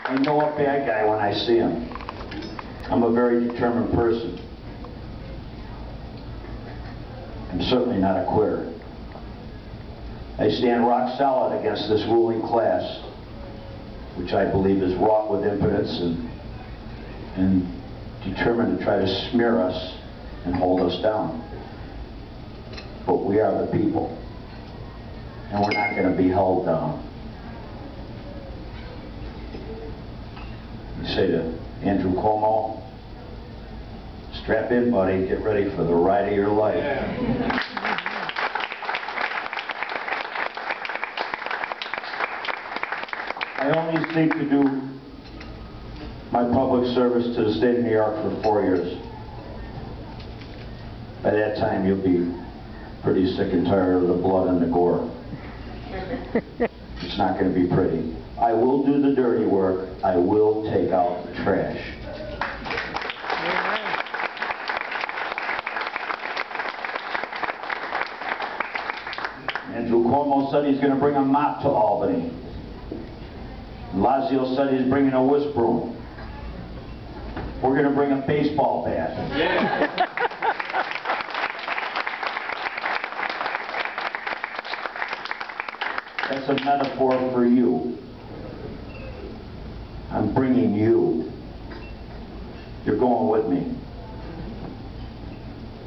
I know a bad guy when I see him. I'm a very determined person. I'm certainly not a quitter. I stand rock solid against this ruling class, which I believe is wrought with impotence and determined to try to smear us and hold us down. But we are the people, and we're not going to be held down. I say to Andrew Cuomo, strap in, buddy, get ready for the ride of your life. Yeah. I only seek to do my public service to the state of New York for 4 years. By that time, you'll be pretty sick and tired of the blood and the gore. It's not going to be pretty. I will do the dirty work. I will take out the trash. Andrew Cuomo said he's going to bring a mop to Albany. Lazio said he's bringing a whisk broom. We're going to bring a baseball bat. Yeah. That's a metaphor for you. I'm bringing you. You're going with me.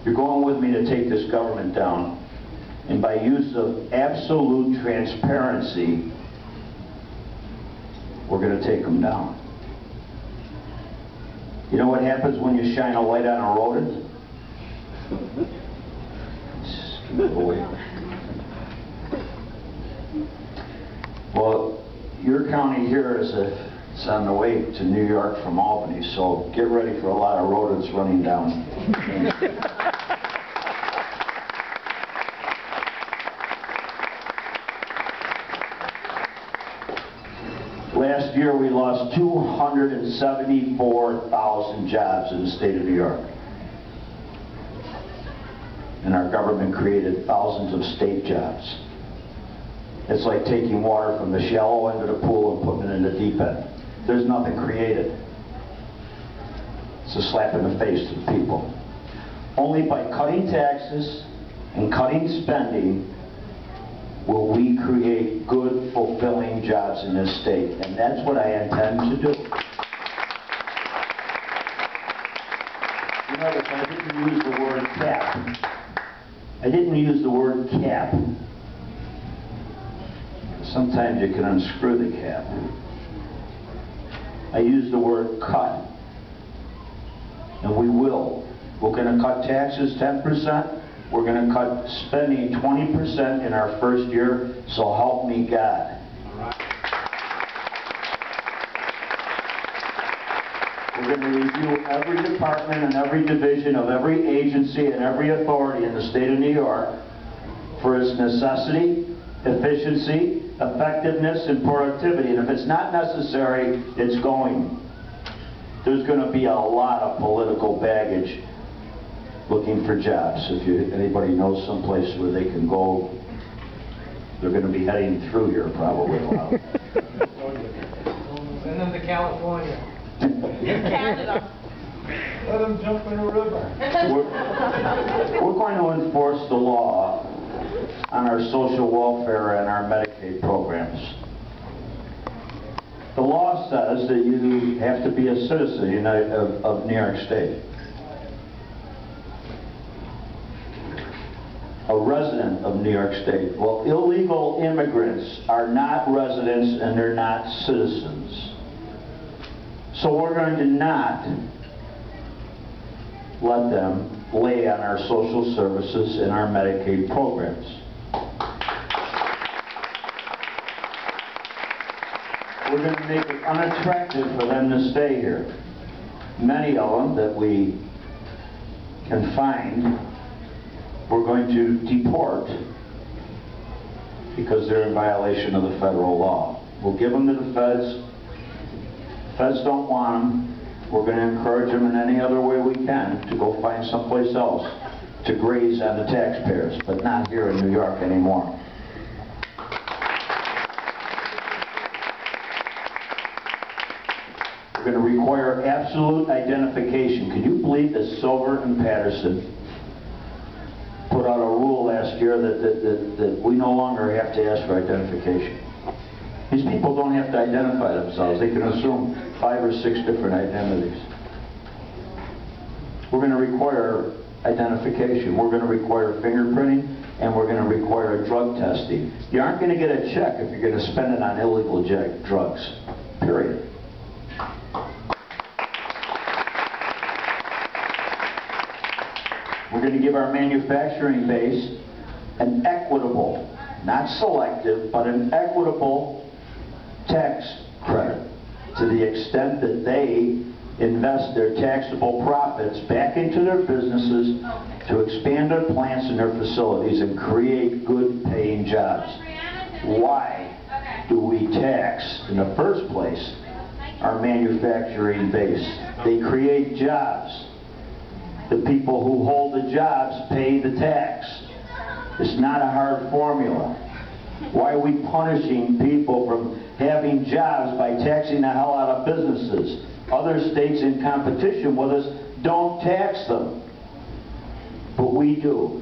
You're going with me to take this government down. And by use of absolute transparency, we're going to take them down. You know what happens when you shine a light on a rodent? Well, your county here is it's on the way to New York from Albany, so get ready for a lot of rodents running down. Last year we lost 274,000 jobs in the state of New York. And our government created thousands of state jobs. It's like taking water from the shallow end of the pool and putting it in the deep end. There's nothing created. It's a slap in the face to the people. Only by cutting taxes and cutting spending will we create good, fulfilling jobs in this state. And that's what I intend to do. You notice I didn't use the word cap. I didn't use the word cap. Sometimes you can unscrew the cap. I use the word cut. And we will. We're going to cut taxes 10%. We're going to cut spending 20% in our first year, so help me God. We're going to review every department and every division of every agency and every authority in the state of New York for its necessity, efficiency, effectiveness, and productivity. And if it's not necessary, it's going. There's going to be a lot of political baggage looking for jobs. If anybody knows someplace where they can go, they're going to be heading through here probably a lot. Send them to California. Canada. Let them jump in a river. We're going to enforce the law on our social welfare and our Medicaid programs. The law says that you have to be a citizen of New York State. A resident of New York State. Well, illegal immigrants are not residents and they're not citizens. So we're going to not let them lay on our social services and our Medicaid programs. We're going to make it unattractive for them to stay here. Many of them that we can find, we're going to deport because they're in violation of the federal law. We'll give them to the feds. Feds don't want them. We're going to encourage them in any other way we can to go find someplace else to graze on the taxpayers, but not here in New York anymore. We're going to require absolute identification. Can you believe that Silver and Patterson put out a rule last year that we no longer have to ask for identification? These people don't have to identify themselves. They can assume 5 or 6 different identities. We're going to require identification. We're going to require fingerprinting, and we're going to require drug testing. You aren't going to get a check if you're going to spend it on illegal drugs. Period. We're going to give our manufacturing base an equitable, not selective, but an equitable tax credit to the extent that they invest their taxable profits back into their businesses to expand their plants and their facilities and create good paying jobs. Why do we tax in the first place our manufacturing base? They create jobs. The people who hold the jobs pay the tax. It's not a hard formula. Why are we punishing people from having jobs by taxing the hell out of businesses? Other states in competition with us don't tax them, but we do.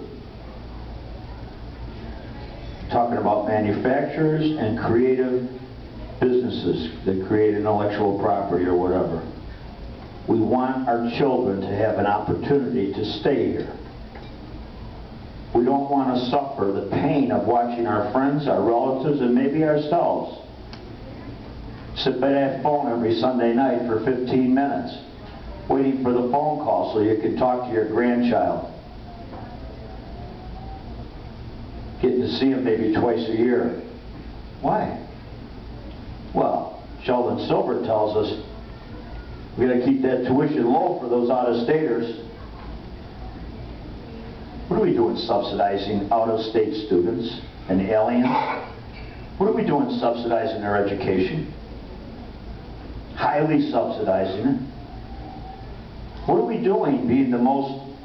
Talking about manufacturers and creative businesses that create intellectual property or whatever. We want our children to have an opportunity to stay here. We don't want to suffer the pain of watching our friends, our relatives, and maybe ourselves sit by that phone every Sunday night for 15 minutes, waiting for the phone call so you can talk to your grandchild. Getting to see him maybe twice a year. Why? Well, Sheldon Silver tells us we got to keep that tuition low for those out-of-staters. What are we doing subsidizing out-of-state students and aliens? What are we doing subsidizing their education? Highly subsidizing it. What are we doing being the most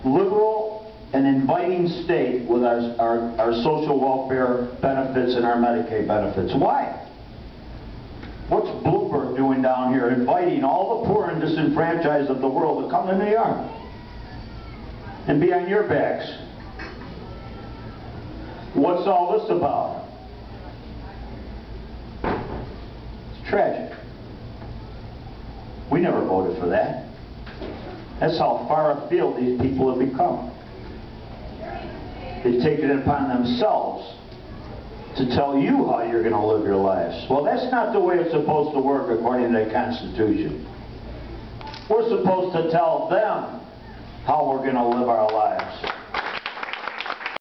liberal and inviting state with our social welfare benefits and our Medicaid benefits? Why? What's Bloomberg doing down here, inviting all the poor and disenfranchised of the world to come to New York and be on your backs? What's all this about? It's tragic. We never voted for that. That's how far afield these people have become. They've taken it upon themselves to tell you how you're going to live your lives. Well, that's not the way it's supposed to work according to the Constitution. We're supposed to tell them how we're going to live our lives.